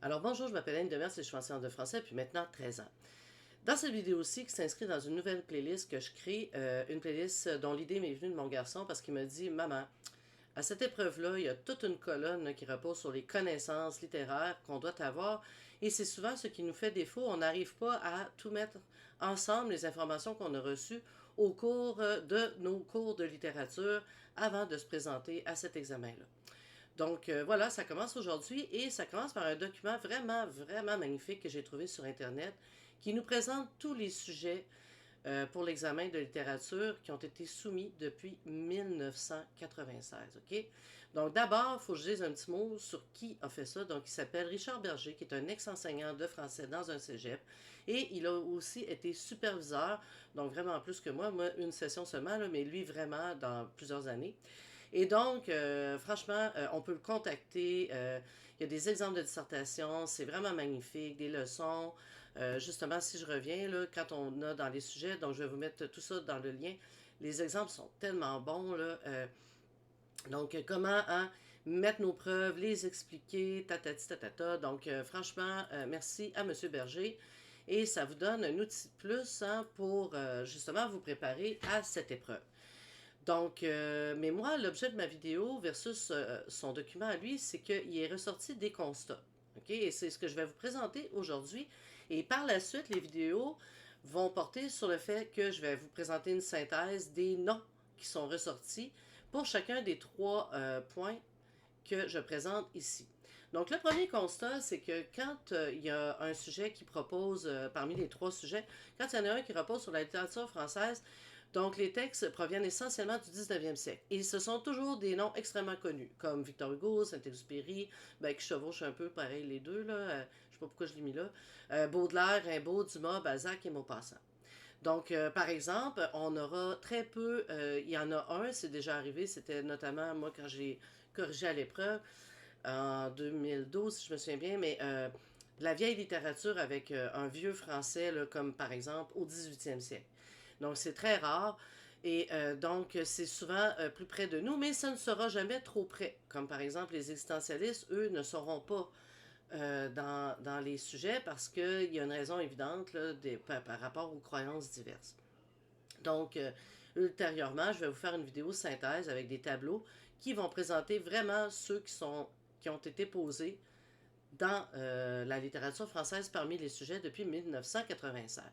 Alors bonjour, je m'appelle Anne Demers et je suis enseignante de français depuis maintenant 13 ans. Dans cette vidéo-ci, qui s'inscrit dans une nouvelle playlist que je crée, une playlist dont l'idée m'est venue de mon garçon parce qu'il m'a dit « Maman, à cette épreuve-là, il y a toute une colonne qui repose sur les connaissances littéraires qu'on doit avoir et c'est souvent ce qui nous fait défaut. On n'arrive pas à tout mettre ensemble, les informations qu'on a reçues au cours de nos cours de littérature avant de se présenter à cet examen-là. » Donc voilà, ça commence aujourd'hui et ça commence par un document vraiment magnifique que j'ai trouvé sur Internet qui nous présente tous les sujets pour l'examen de littérature qui ont été soumis depuis 1996, OK? Donc d'abord, il faut que je dise un petit mot sur qui a fait ça. Donc il s'appelle Richard Berger, qui est un ex-enseignant de français dans un cégep et il a aussi été superviseur, donc vraiment plus que moi une session seulement, là, mais lui vraiment dans plusieurs années. Et donc, franchement, on peut le contacter. Il y a des exemples de dissertation, c'est vraiment magnifique, des leçons. Justement, si je reviens, là, quand on a dans les sujets, donc je vais vous mettre tout ça dans le lien. Les exemples sont tellement bons, là. Donc, comment hein, mettre nos preuves, les expliquer, tatati tatata. Donc, franchement, merci à M. Berger. Et ça vous donne un outil de plus hein, pour justement vous préparer à cette épreuve. Donc, mais moi, l'objet de ma vidéo versus son document à lui, c'est qu'il est ressorti des constats. OK? Et c'est ce que je vais vous présenter aujourd'hui. Et par la suite, les vidéos vont porter sur le fait que je vais vous présenter une synthèse des noms qui sont ressortis pour chacun des trois points que je présente ici. Donc, le premier constat, c'est que quand il y a un sujet qui propose, parmi les trois sujets, quand il y en a un qui repose sur la littérature française, donc les textes proviennent essentiellement du 19e siècle. Et ce sont toujours des noms extrêmement connus, comme Victor Hugo, Saint-Exupéry, ben, qui chevauchent un peu pareil les deux, là, je ne sais pas pourquoi je l'ai mis là, Baudelaire, Rimbaud, Dumas, Balzac et Maupassant. Donc, par exemple, on aura très peu, il y en a un, c'est déjà arrivé, c'était notamment moi quand j'ai corrigé à l'épreuve, en 2012, si je me souviens bien, mais la vieille littérature avec un vieux français, là, comme par exemple au 18e siècle. Donc, c'est très rare. Et donc, c'est souvent plus près de nous, mais ça ne sera jamais trop près. Comme par exemple, les existentialistes, eux, ne seront pas dans les sujets parce qu'il y a une raison évidente là, par rapport aux croyances diverses. Donc, ultérieurement, je vais vous faire une vidéo synthèse avec des tableaux qui vont présenter vraiment ceux qui ont été posés dans la littérature française parmi les sujets depuis 1996.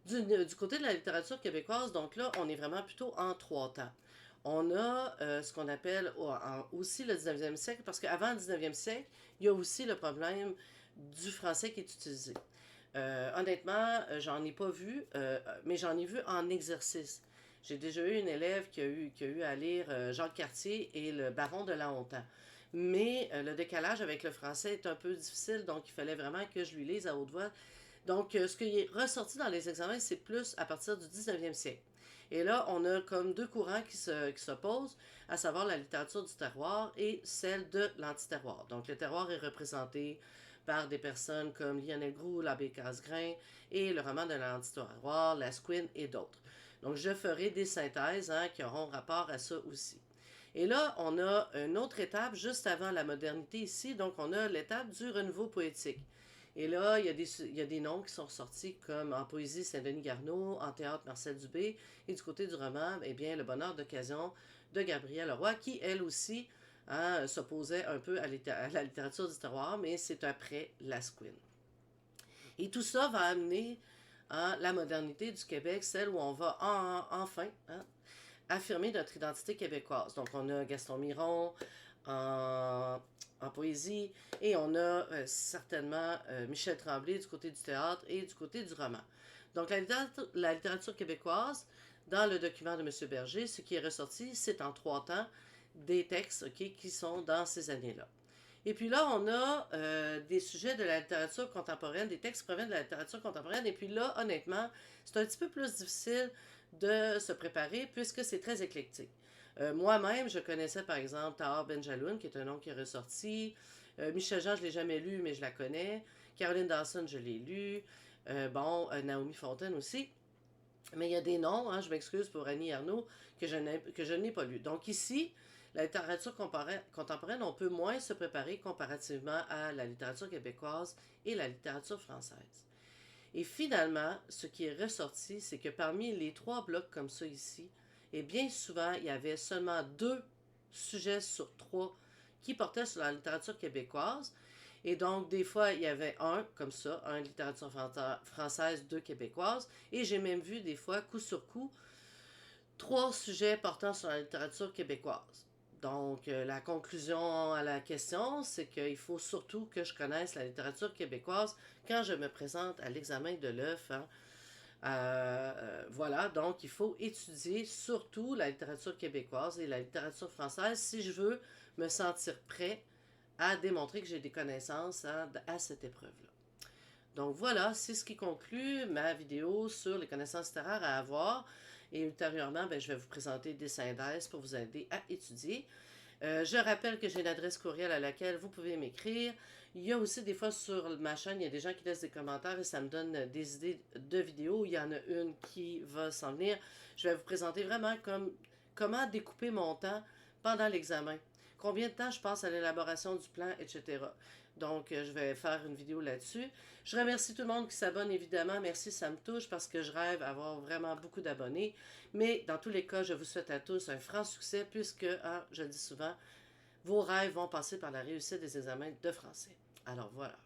Du côté de la littérature québécoise, donc là, on est vraiment plutôt en trois temps. On a ce qu'on appelle aussi le 19e siècle, parce qu'avant le 19e siècle, il y a aussi le problème du français qui est utilisé. Honnêtement, j'en ai pas vu, mais j'en ai vu en exercice. J'ai déjà eu une élève qui a eu à lire Jacques Cartier et le Baron de la Hontan. Mais le décalage avec le français est un peu difficile, donc il fallait vraiment que je lui lise à haute voix. Donc, ce qui est ressorti dans les examens, c'est plus à partir du 19e siècle. Et là, on a comme deux courants qui s'opposent, à savoir la littérature du terroir et celle de l'antiterroir. Donc, le terroir est représenté par des personnes comme Lionel Groulx, l'abbé Casgrain et le roman de l'antiterroir, Lasquin et d'autres. Donc, je ferai des synthèses hein, qui auront rapport à ça aussi. Et là, on a une autre étape juste avant la modernité ici. Donc, on a l'étape du renouveau poétique. Et là, il y a des noms qui sont ressortis comme en poésie Saint-Denis Garneau, en théâtre Marcel Dubé, et du côté du roman, eh bien, Le bonheur d'occasion de Gabrielle Leroy, qui elle aussi hein, s'opposait un peu à la littérature du terroir, mais c'est après Lasquin. Et tout ça va amener hein, la modernité du Québec, celle où on va enfin hein, affirmer notre identité québécoise. Donc, on a Gaston Miron en poésie et on a certainement Michel Tremblay du côté du théâtre et du côté du roman. Donc, la littérature québécoise, dans le document de M. Berger, ce qui est ressorti, c'est en trois temps des textes okay, qui sont dans ces années-là. Et puis là, on a des sujets de la littérature contemporaine, des textes qui proviennent de la littérature contemporaine. Et puis là, honnêtement, c'est un petit peu plus difficile de se préparer puisque c'est très éclectique. Moi-même, je connaissais par exemple Tahar Benjaloun, qui est un nom qui est ressorti. Michel Jean, je ne l'ai jamais lu, mais je la connais. Caroline Dawson, je l'ai lu. Naomi Fontaine aussi. Mais il y a des noms, hein, je m'excuse pour Annie Arnaud, que je n'ai pas lu. Donc ici, la littérature contemporaine, on peut moins se préparer comparativement à la littérature québécoise et la littérature française. Et finalement, ce qui est ressorti, c'est que parmi les 3 blocs comme ça ici, et bien souvent, il y avait seulement 2 sujets sur 3 qui portaient sur la littérature québécoise. Et donc, des fois, il y avait un, comme ça, un littérature française, 2 québécoises. Et j'ai même vu des fois, coup sur coup, 3 sujets portant sur la littérature québécoise. Donc, la conclusion à la question, c'est qu'il faut surtout que je connaisse la littérature québécoise quand je me présente à l'examen de l'œuf. Hein. Voilà, donc il faut étudier surtout la littérature québécoise et la littérature française si je veux me sentir prêt à démontrer que j'ai des connaissances à cette épreuve-là. Donc voilà, c'est ce qui conclut ma vidéo sur les connaissances littéraires à avoir. Et ultérieurement, je vais vous présenter des synthèses pour vous aider à étudier. Je rappelle que j'ai une adresse courriel à laquelle vous pouvez m'écrire. Il y a aussi des fois sur ma chaîne, il y a des gens qui laissent des commentaires et ça me donne des idées de vidéos. Il y en a une qui va s'en venir. Je vais vous présenter vraiment comment découper mon temps pendant l'examen. Combien de temps je passe à l'élaboration du plan, etc. Donc, je vais faire une vidéo là-dessus. Je remercie tout le monde qui s'abonne, évidemment. Merci, ça me touche parce que je rêve d'avoir vraiment beaucoup d'abonnés. Mais dans tous les cas, je vous souhaite à tous un franc succès puisque, je le dis souvent, vos rêves vont passer par la réussite des examens de français. Alors voilà.